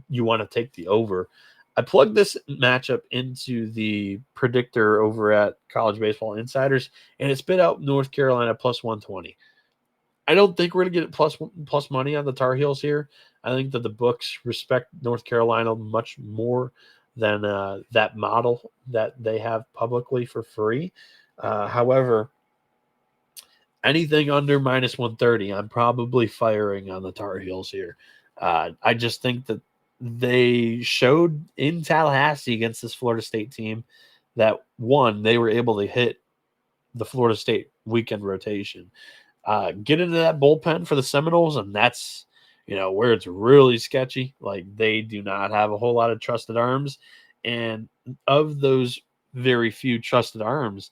you want to take the over. I plugged this matchup into the predictor over at College Baseball Insiders, and it spit out North Carolina plus 120. I don't think we're going to get plus money on the Tar Heels here. I think that the books respect North Carolina much more than that model that they have publicly for free. However, anything under minus 130, I'm probably firing on the Tar Heels here. I just think that they showed in Tallahassee against this Florida State team that, one, they were able to hit the Florida State weekend rotation. Get into that bullpen for the Seminoles, and that's where it's really sketchy. Like, they do not have a whole lot of trusted arms, and of those very few trusted arms,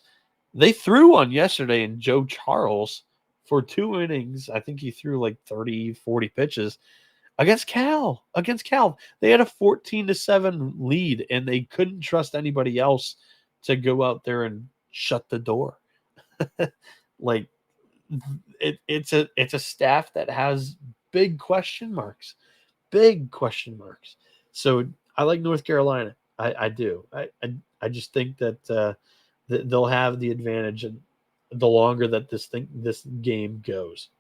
they threw one yesterday in Joe Charles for 2 innings. I think he threw like 30, 40 pitches against Cal. They had a 14-7 lead, and they couldn't trust anybody else to go out there and shut the door. Like, it's a staff that has big question marks. So I like North Carolina. I do. I just think that they'll have the advantage the longer that this game goes.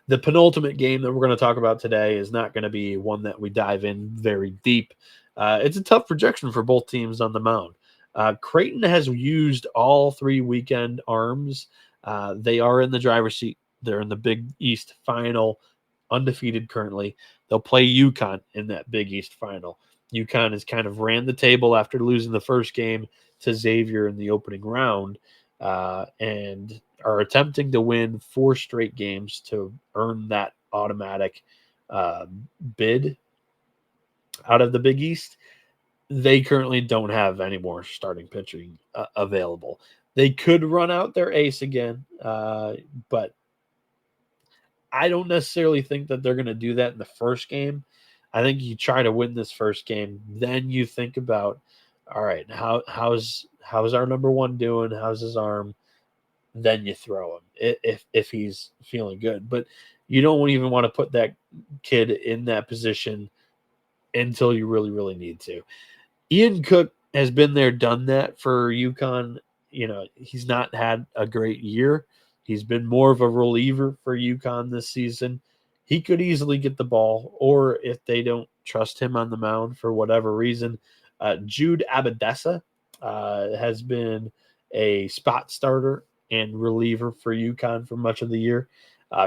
The penultimate game that we're going to talk about today is not going to be one that we dive in very deep. It's a tough projection for both teams on the mound. Creighton has used all 3 weekend arms. They are in the driver's seat. They're in the Big East final, undefeated currently. They'll play UConn in that Big East final. UConn has kind of ran the table after losing the first game to Xavier in the opening round, and are attempting to win 4 straight games to earn that automatic bid out of the Big East. They currently don't have any more starting pitching available. They could run out their ace again, but I don't necessarily think that they're going to do that in the first game. I think you try to win this first game, then you think about, all right, how's our number one doing? How's his arm? Then you throw him if he's feeling good. But you don't even want to put that kid in that position until you really, really need to. Ian Cook has been there, done that for UConn. He's not had a great year. He's been more of a reliever for UConn this season. He could easily get the ball, or if they don't trust him on the mound for whatever reason, Jude Abadessa has been a spot starter and reliever for UConn for much of the year.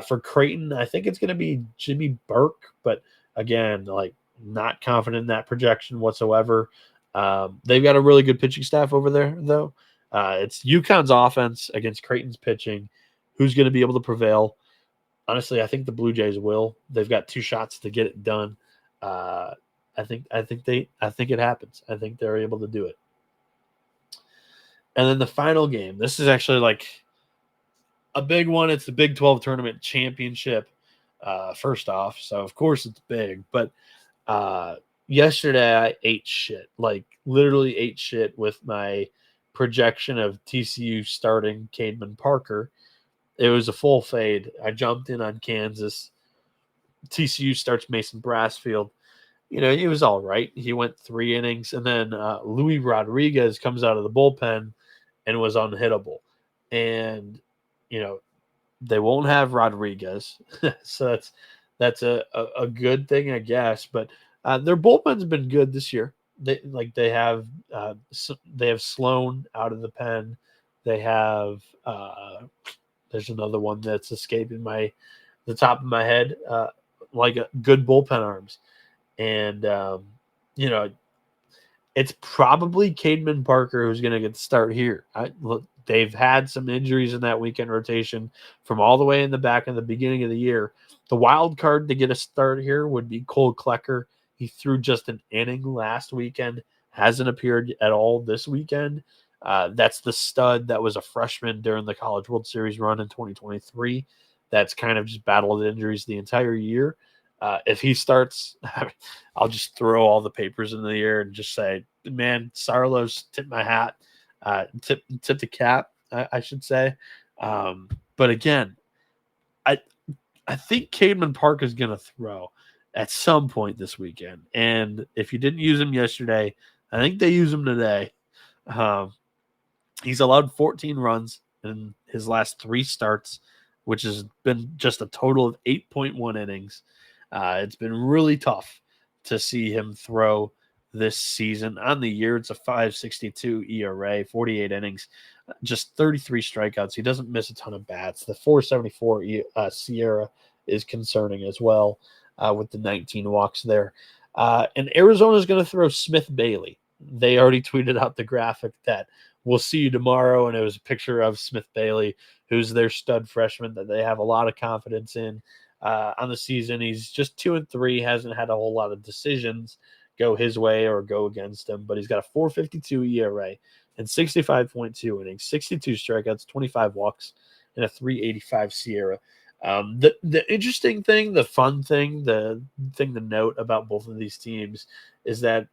For Creighton, I think it's going to be Jimmy Burke, but again, like, not confident in that projection whatsoever. They've got a really good pitching staff over there, though. It's UConn's offense against Creighton's pitching. Who's going to be able to prevail? Honestly, I think the Blue Jays will. They've got 2 shots to get it done. I think it happens. I think they're able to do it. And then the final game. This is actually like a big one. It's the Big 12 tournament championship. First off, so of course it's big. But yesterday I ate shit. Like, literally ate shit with my projection of TCU starting Cademan Parker. It was a full fade. I jumped in on Kansas. TCU starts Mason Brassfield. He was all right. He went 3 innings, and then Luis Rodriguez comes out of the bullpen and was unhittable. And they won't have Rodriguez, so that's a good thing, I guess. But their bullpen's been good this year. They have Sloan out of the pen. They have there's another one that's escaping the top of my head, like a good bullpen arms. And it's probably Cademan Parker who's going to get the start here. They've had some injuries in that weekend rotation from all the way in the back in the beginning of the year. The wild card to get a start here would be Cole Klecker. He threw just an inning last weekend, hasn't appeared at all this weekend. That's the stud that was a freshman during the College World Series run in 2023. That's kind of just battled injuries the entire year. If he starts, I'll just throw all the papers in the air and just say, man, Sarlos tipped my hat, tipped the cap, I should say. But again, I think Cademan Park is going to throw at some point this weekend. And if you didn't use him yesterday, I think they use him today. He's allowed 14 runs in his last 3 starts, which has been just a total of 8.1 innings. It's been really tough to see him throw this season. On the year, it's a 5.62 ERA, 48 innings, just 33 strikeouts. He doesn't miss a ton of bats. The 4.74 Sierra is concerning as well, with the 19 walks there. And Arizona is going to throw Smith Bailey. They already tweeted out the graphic that we'll see you tomorrow, and it was a picture of Smith Bailey, who's their stud freshman that they have a lot of confidence in on the season. He's just 2-3, hasn't had a whole lot of decisions go his way or go against him, but he's got a 4.52 ERA and 65.2 innings, 62 strikeouts, 25 walks, and a 3.85 Sierra. The interesting thing, the fun thing, the thing to note about both of these teams is that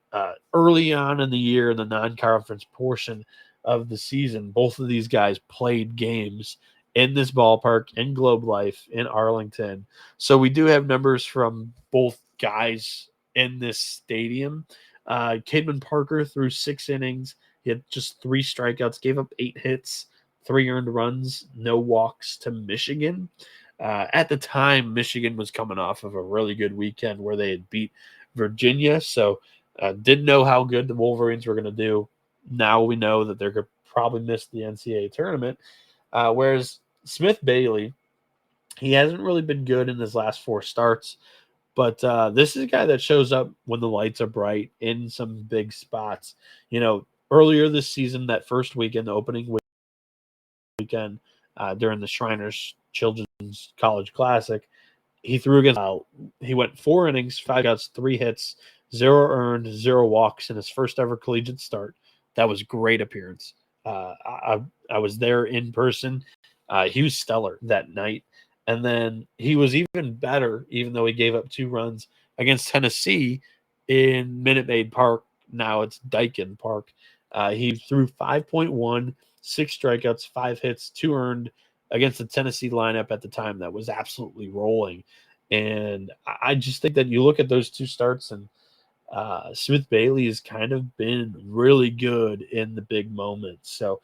early on in the year, in the non-conference portion of the season, both of these guys played games in this ballpark, in Globe Life, in Arlington. So we do have numbers from both guys in this stadium. Cademan Parker threw 6 innings. He had just 3 strikeouts, gave up 8 hits, 3 earned runs, no walks to Michigan. At the time, Michigan was coming off of a really good weekend where they had beat Virginia, so didn't know how good the Wolverines were going to do. Now we know that they're going to probably miss the NCAA tournament, whereas Smith Bailey, he hasn't really been good in his last 4 starts, but this is a guy that shows up when the lights are bright in some big spots. You know, earlier this season, that first weekend, the opening weekend during the Shriners Children's College Classic, he threw against. He went 4 innings, 5 outs, 3 hits, 0 earned, 0 walks in his first ever collegiate start. That was a great appearance. I was there in person. He was stellar that night. And then he was even better, even though he gave up 2 runs against Tennessee in Minute Maid Park. Now it's Daikin Park. He threw 5.1, 6 strikeouts, 5 hits, 2 earned against the Tennessee lineup at the time that was absolutely rolling. And I just think that you look at those 2 starts, and Smith Bailey has kind of been really good in the big moments. So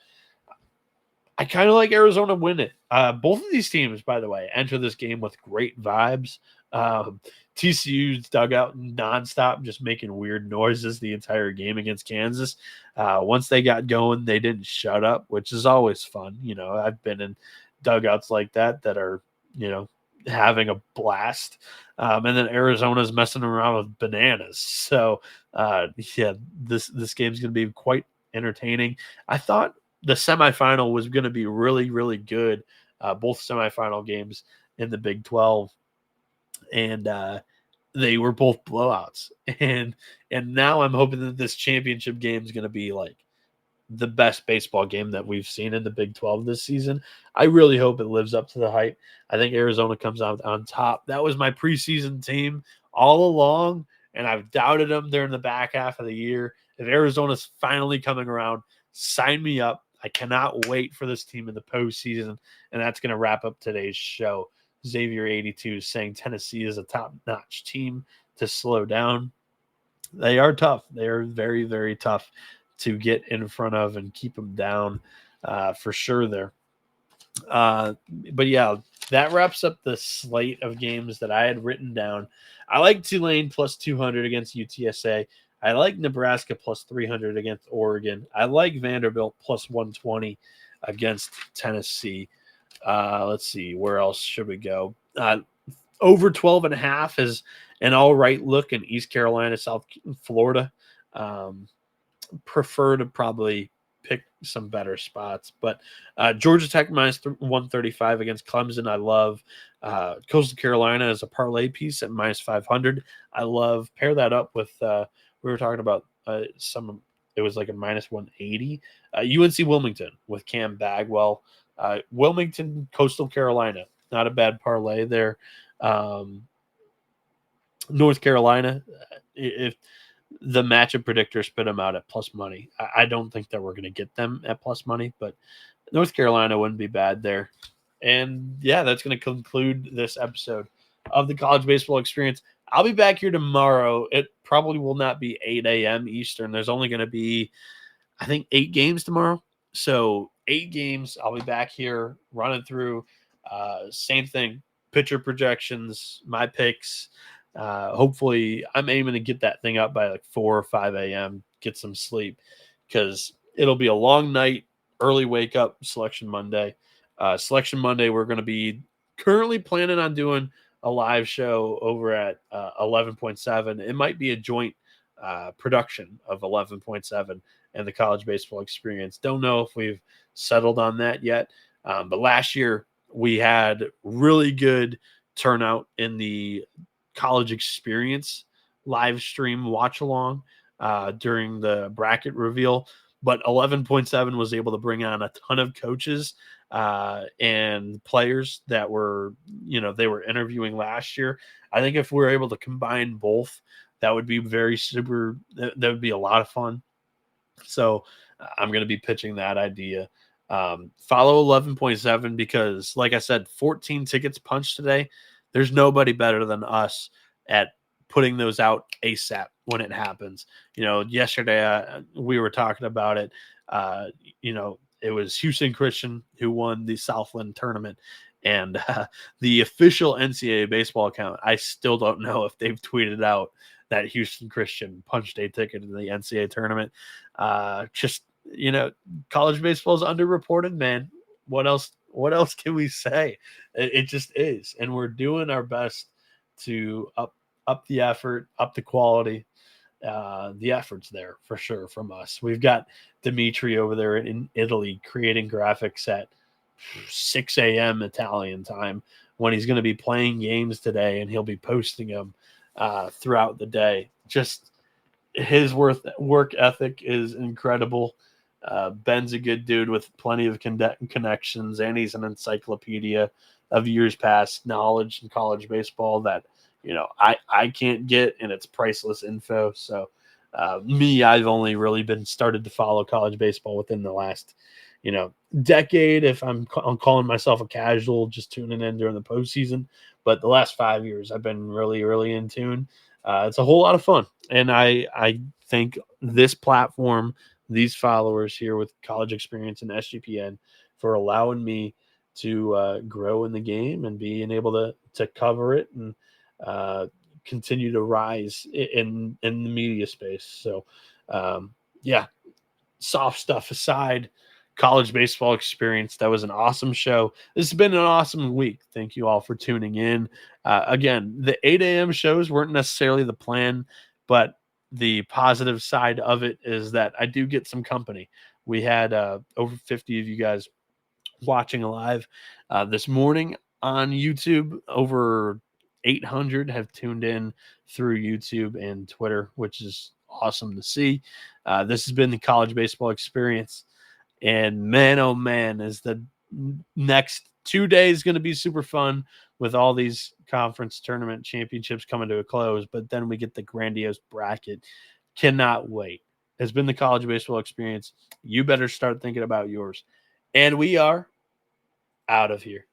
I kind of like Arizona win it. Both of these teams, by the way, enter this game with great vibes. TCU's dugout nonstop, just making weird noises the entire game against Kansas. Once they got going, they didn't shut up, which is always fun. You know, I've been in dugouts like that are, you know, having a blast. And then Arizona's messing around with bananas. So, yeah, this game's going to be quite entertaining. I thought the semifinal was going to be really, really good. Both semifinal games in the Big 12, and they were both blowouts. And now I'm hoping that this championship game is going to be like the best baseball game that we've seen in the Big 12 this season. I really hope it lives up to the hype. I think Arizona comes out on top. That was my preseason team all along, and I've doubted them during the back half of the year. If Arizona's finally coming around, sign me up. I cannot wait for this team in the postseason, and that's going to wrap up today's show. Xavier82 saying Tennessee is a top-notch team to slow down. They are tough. They are very, very tough to get in front of and keep them down for sure there. But yeah, that wraps up the slate of games that I had written down. I like Tulane plus 200 against UTSA. I like Nebraska plus 300 against Oregon. I like Vanderbilt plus 120 against Tennessee. Let's see, where else should we go? Over 12.5 is an all right look in East Carolina, South Florida. Prefer to probably pick some better spots, but Georgia Tech minus 135 against Clemson. I love Coastal Carolina as a parlay piece at minus 500. I love pair that up with we were talking about it was like a minus 180 UNC Wilmington with Cam Bagwell. Wilmington, Coastal Carolina, not a bad parlay there. North Carolina, if the matchup predictor spit them out at plus money. I don't think that we're going to get them at plus money, but North Carolina wouldn't be bad there. And yeah, that's going to conclude this episode of the College Baseball Experience. I'll be back here tomorrow. It probably will not be 8 a.m. Eastern. There's only going to be, I think, 8 games tomorrow. So 8 games. I'll be back here running through. Same thing, pitcher projections, my picks. Hopefully, I'm aiming to get that thing up by like 4 or 5 a.m., get some sleep, because it'll be a long night, early wake up, Selection Monday. Selection Monday, we're going to be currently planning on doing a live show over at 11.7. It might be a joint production of 11.7 and the College Baseball Experience. Don't know if we've settled on that yet. But last year, we had really good turnout in the College Experience live stream watch along during the bracket reveal. But 11.7 was able to bring on a ton of coaches and players that were, they were interviewing last year. I think if we're able to combine both, that would be that would be a lot of fun. So I'm going to be pitching that idea. Follow 11.7 because, like I said, 14 tickets punched today. There's nobody better than us at putting those out ASAP when it happens. Yesterday we were talking about it. It was Houston Christian who won the Southland tournament, and the official NCAA baseball account, I still don't know if they've tweeted out that Houston Christian punched a ticket in the NCAA tournament. College baseball is underreported, man. What else can we say? It just is. And we're doing our best to up the effort, up the quality. The effort's there for sure from us. We've got Dimitri over there in Italy creating graphics at 6 a.m. Italian time when he's going to be playing games today, and he'll be posting them throughout the day. Just his work ethic is incredible. Ben's a good dude with plenty of connections, and he's an encyclopedia of years past knowledge in college baseball that I can't get, and it's priceless info. So I've only really been started to follow college baseball within the last decade. If I'm calling myself a casual, just tuning in during the postseason, but the last 5 years I've been really, really in tune. It's a whole lot of fun, and I think this platform, these followers here with College Experience and SGPN, for allowing me to grow in the game and being able to cover it and continue to rise in the media space. So, soft stuff aside, College Baseball Experience, that was an awesome show. This has been an awesome week. Thank you all for tuning in. Again, the 8 a.m. shows weren't necessarily the plan, but the positive side of it is that I do get some company. We had over 50 of you guys watching live this morning on YouTube. Over 800 have tuned in through YouTube and Twitter, which is awesome to see. This has been the College Baseball Experience. And man, oh man, is the next 2 days going to be super fun with all these conference tournament championships coming to a close. But then we get the grandiose bracket. Cannot wait. It's been the College Baseball Experience. You better start thinking about yours. And we are out of here.